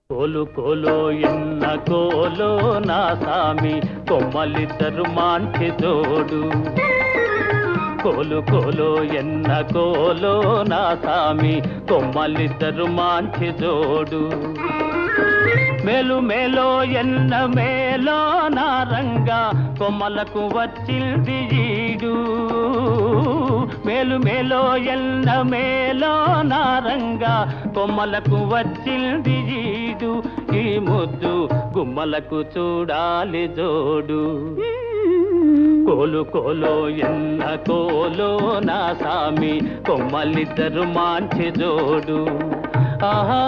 కోలు కోలో ఎన్న కోలో నా సామి కొమ్మలిద్దరు మాంచి జోడు కోలు కోలో ఎన్న కోలో నా సామి కొమ్మలిద్దరు మాంచి జోడు మేలు మేలో ఎన్న మేలో నా రంగా కొమ్మలకు వచ్చింది ఈడు మేలు మేలో ఎన్న మేలో నా రంగా కొమ్మలకు వచ్చింది ఈడు ఈ ముద్దు గుమ్మలకు చూడాలి జోడు కోలు కోలో ఎన్న కోలో నా సామి కొమ్మలిద్దరు మాంచి జోడు ఆహా